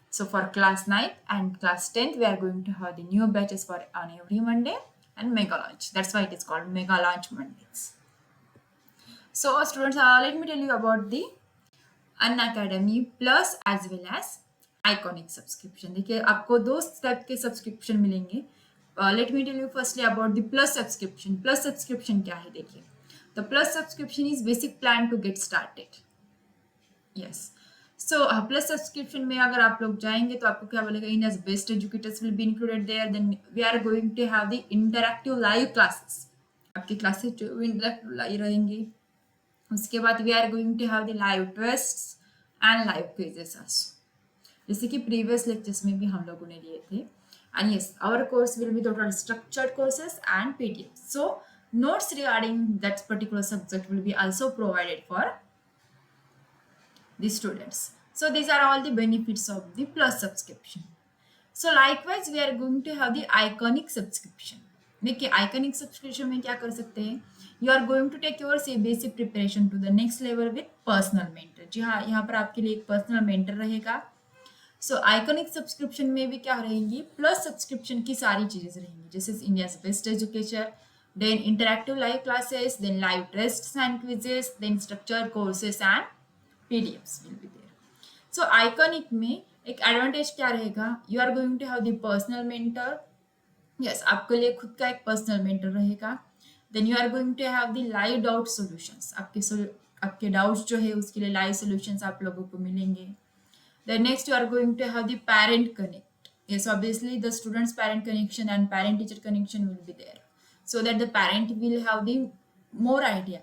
So for class 9 and class 10th, we are going to have the new batches for on every Monday and mega launch. That's why it is called mega launch Mondays. So students, let me tell you about the Unacademy plus as well as iconic subscription. देखिए आपको दो type के subscription मिलेंगे. Let me tell you firstly about the plus subscription. Plus subscription क्या है देखिए. The plus subscription is basic plan to get started. Yes. So plus subscription में अगर आप लोग जाएंगे तो आपको क्या बोलेगा, India's best educators will be included there. Then we are going to have the interactive live classes. आपकी क्लासेस जो इंटरेक्टिव लाइव रहेंगी. उसके बाद we are going to have the live tests and live quizzes also. जैसे कि previous lectures में भी हम लोगों ने लिए थे. And yes, our course will be total structured courses and PDFs. So notes regarding that particular subject will be also provided for the students. So these are all the benefits of the plus subscription. So likewise we are going to have the iconic subscription. देखिए iconic subscription में क्या कर सकते हैं, you are going to take your CBSE preparation to the next level with personal mentor. जी हाँ, यहाँ पर आपके लिए एक personal mentor रहेगा. So iconic subscription में भी क्या रहेंगी, plus subscription की सारी चीजें रहेंगी, जैसे India's best educator, then interactive live classes, then live tests and quizzes, then structured courses and PDFs will be there. So iconic में एक एडवांटेज क्या रहेगा, you are going to have the personal mentor. Yes, आपके लिए खुद का एक personal mentor रहेगा. Then you are going to have the live doubt solutions, आपके डाउट्स जो है उसके लिए लाइव सॉल्यूशंस आप लोगों को मिलेंगे. Then next you are going to have the parent connect. Yes, obviously the students parent connection and parent teacher connection will be there, so that the parent will have the more idea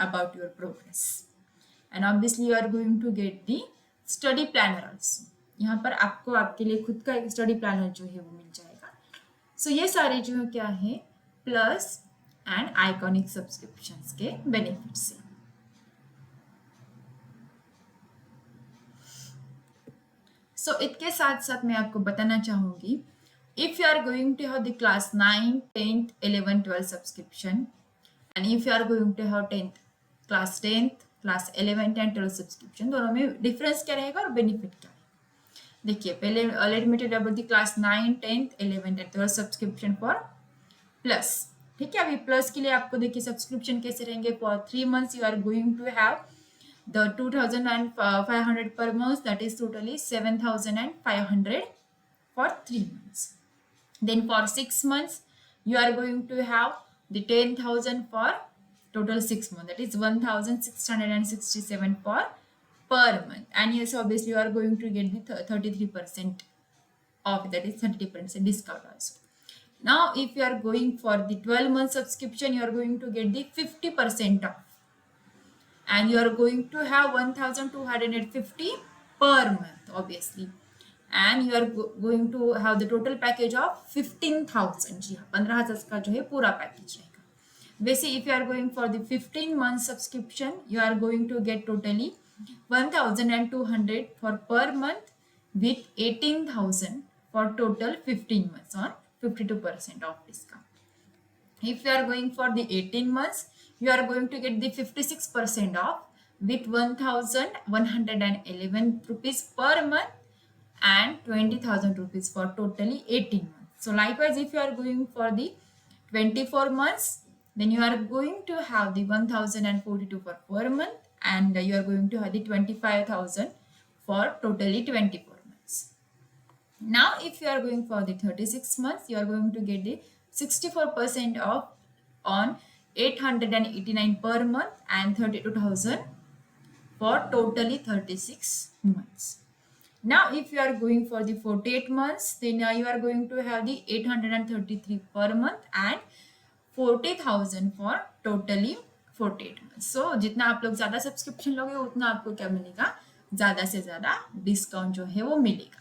about your progress. And obviously you are going to get the study planner also. यहाँ पर आपको आपके लिए खुद का एक study planner जो है वो मिल जाएगा. सो ये सारे जो क्या है प्लस एंड आइकॉनिक सब्सक्रिप्शंस के बेनिफिट्स हैं. सो इसके साथ साथ मैं आपको बताना चाहूँगी, if you are going to have the class 9, 10th, 11th, 12th subscription and if you are going to have class 10th, class 11th and 12th subscription, दोनों में डिफरेंस क्या रहेगा और बेनिफिट क्या है. देखिए पहले let me tell you about the class 9, 10th, 11th and 12th subscription for plus. ठीक है, अभी प्लस के लिए आपको देखिए सब्सक्रिप्शन कैसे रहेंगे. For 3 months you are going to have the 2,500 per month, that is totally 7,500 for 3 months. Then for 6 months you are going to have the 10,000 for total 6 months, that is 1,667 for per month. And yes, obviously you are going to get the 33% off, that is 30% discount also. Now if you are going for the 12-month subscription, you are going to get the 50% off, and you are going to have 1,250 per month obviously, and you are going to have the total package of 15,000. जी हाँ, 15,000 का जो है पूरा package रहेगा. वैसे if you are going for the 15-month subscription, you are going to get totally 1,200 for per month with 18,000 for total 15 months on 52% off discount. If you are going for the 18 months, you are going to get the 56% off with 1,111 rupees per month and 20,000 rupees for totally 18 months. So likewise, if you are going for the 24 months, then you are going to have the 1,042 for per month, and you are going to have the 25,000 for totally 24 months. Now if you are going for the 36 months, you are going to get the 64% off on 889 per month and 32,000 for totally 36 months. Now if you are going for the 48 months, then you are going to have the 833 per month and 40,000 for totally 48 months. So जितना आप लोग ज़्यादा subscription लोगे उतना आपको क्या मिलेगा, ज़्यादा से ज़्यादा डिस्काउंट जो है वो मिलेगा.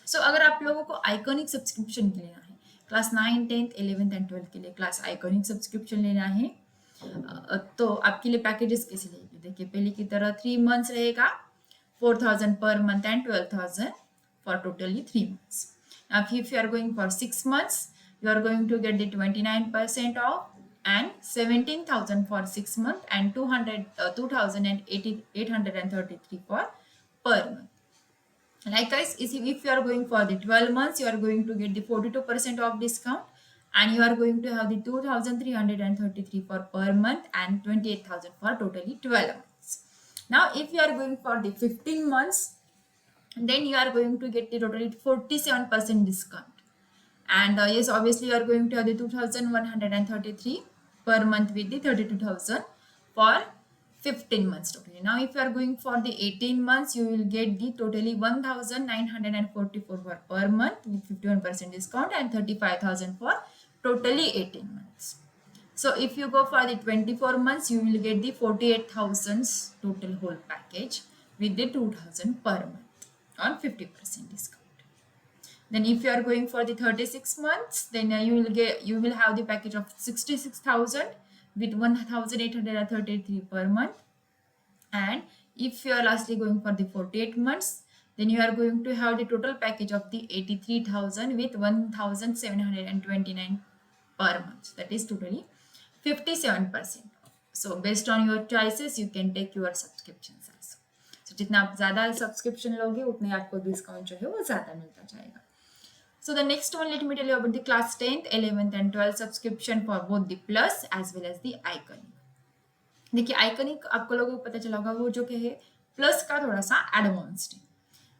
सो अगर आप लोगों को आइकॉनिक सब्सक्रिप्शन के लेना है, class 9, 10th, 11th and 12th के लिए क्लास आइकॉनिक सब्सक्रिप्शन लेना है, तो आपके लिए पैकेजेस कैसे रहेगी. देखिए पहले की तरह 3 months रहेगा, 4,000 per month and 12,000 for totally 3 months. Now if you are going for 6 months, you are going to get the 29% off and 17,000 for 6 months and 2,833 for per month. Likewise, if you are going for the 12 months, you are going to get the 42% off discount, and you are going to have the 2,333 for per month and 28,000 for totally 12 months. Now if you are going for the 15 months, then you are going to get the totally 47% discount, and yes, obviously you are going to have the 2,133 per month with the 32,000 for 15 months totally. Now if you are going for the 18 months, you will get the totally 1,944 for per month with 51% discount and 35,000 for totally 18 months. So if you go for the 24 months, you will get the 48,000 total whole package with the 2,000 per month on 50% discount. Then if you are going for the 36 months, then you will have the package of 66,000 with 1,833 per month. And if you are lastly going for the 48 months, then you are going to have the total package of the 83,000 with 1,729 per month, that is totally 57%. So based on your choices, you can take your subscriptions also. So जितना आप ज़्यादा subscription लोगे उतने आपको discount जो है वो ज़्यादा मिलता जाएगा. So the next one, let me tell you about the class 10th, 11th and 12th subscription for both the plus as well as the iconic. देखिए आइकनिक आपको लोगों को पता चला होगा वो जो कि है प्लस का थोड़ा सा एडवांस्ड है.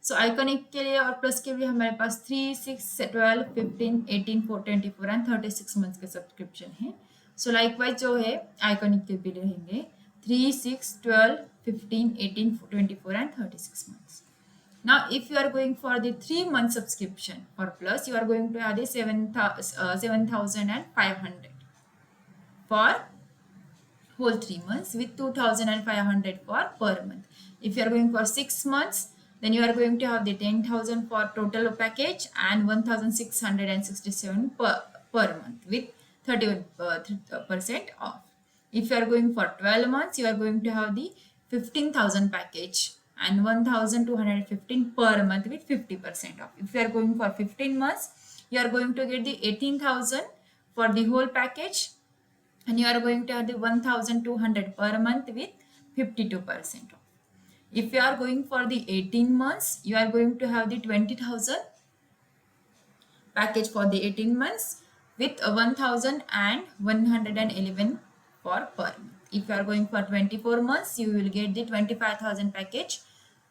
सो आइकनिक के लिए और प्लस के लिए हमारे पास 3, 6, 12, 15, 18, 24 एंड 36 मंथ्स के सब्सक्रिप्शन है. सो लाइकवाइज जो है आइकॉनिक के भी रहेंगे 3, 6, 12, 15, 18, 24 and 36 months. Now, if you are going for the 3-month subscription for Plus, you are going to have the 7,500 for whole 3 months with 2,500 for per month. If you are going for 6 months, then you are going to have the 10,000 for total package and 1,667 per month with 31% off. If you are going for 12 months, you are going to have the 15,000 package and 1,215 per month with 50% off. If you are going for 15 months, you are going to get the 18,000 for the whole package and you are going to have the 1,200 per month with 52% off. If you are going for the 18 months, you are going to have the 20,000 package for the 18 months with 1,111 for per month. If you are going for 24 months, you will get the 25,000 package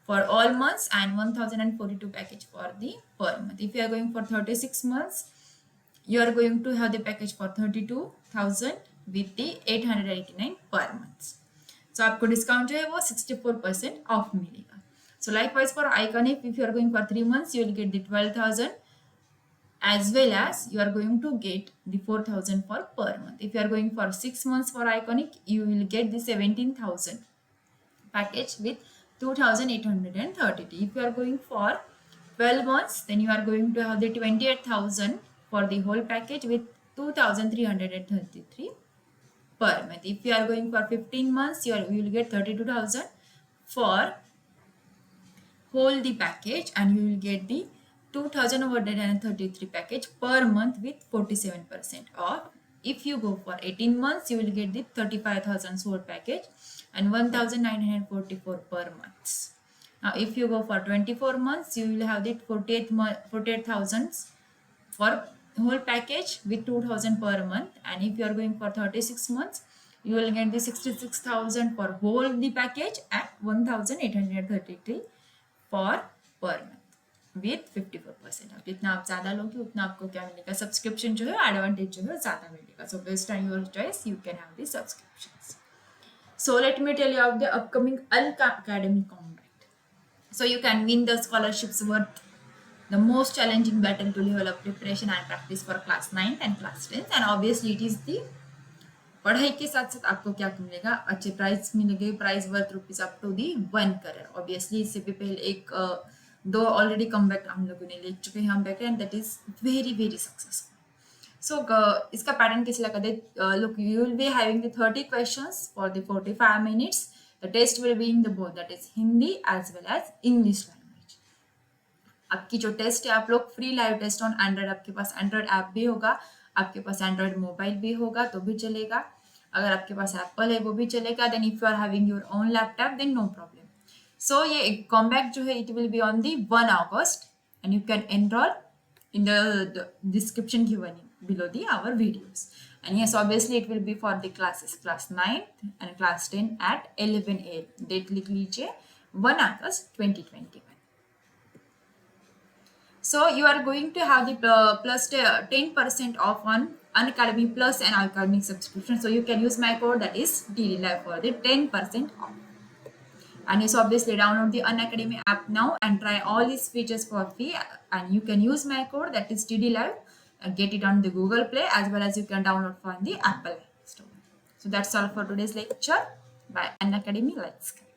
for all months and 1,042 package for the per month. If you are going for 36 months, you are going to have the package for 32,000 with the 889 per month. So आपको discount जो है वो 64% of मिलेगा. So likewise for Iconic, if you are going for 3 months, you will get the 12,000 as well as you are going to get the 4,000 for per month. If you are going for 6 months for Iconic, you will get the 17,000 package with 2,832. If you are going for 12 months, then you are going to have the 28,000 for the whole package with 2,333 per month. If you are going for 15 months, you will get 32,000 for whole the package and you will get the 2,133 package per month with 47% off. If you go for 18 months, you will get the 35,000 whole package and 1,944 per month. Now, if you go for 24 months, you will have the 48,000 for whole package with 2,000 per month. And if you are going for 36 months, you will get the 66,000 for whole the package and 1,833 for per month with 54% of. जितना आप ज़्यादा लोगे उतना आपको क्या मिलेगा, subscription जो है एडवांटेज जो है ज़्यादा मिलेगा. So based on your choice you can have the subscriptions. So let me tell you about the upcoming Unacademy Combat. So you can win the scholarships worth the most challenging battle to level up preparation and practice for class 9th and class 10th. And obviously it is the पढ़ाई के साथ साथ आपको क्या मिलेगा, अच्छे price मिलेंगे, price worth rupees up to the 1 crore. Obviously इससे भी पहले एक दो ऑलरेडी कमबैक हम लोगों ने ले चुके हैं हम back and that is very very successful. So इसका पैटर्न कैसे लगा दे, look, you will be having the 30 questions for the 45 minutes. The test will be in the both, that is Hindi as well as English language. आपकी जो test है आप लोग free live test on Android, आपके पास Android app भी होगा, आपके पास एंड्रॉइड मोबाइल भी होगा तो भी चलेगा. अगर आपके पास एप्पल है वो भी चलेगा. Then if you are having your own laptop then no problem. So ये कॉम्बैक जो है it will be on the 1 August and you can enroll in the description given below our videos. And yes, obviously it will be for the classes class 9th and class 10 at 11 AM. Date लिख लीजिए 1 August 2021. So you are going to have the plus 10% off on Unacademy Plus and Academic subscription. So you can use my code, that is DDLive, for the 10% off. And yes, obviously download the Unacademy app now and try all these features for free. And you can use my code, that is TDLive, and get it on the Google Play as well as you can download from the Apple Store. So that's all for today's lecture. Bye. Unacademy, let's go.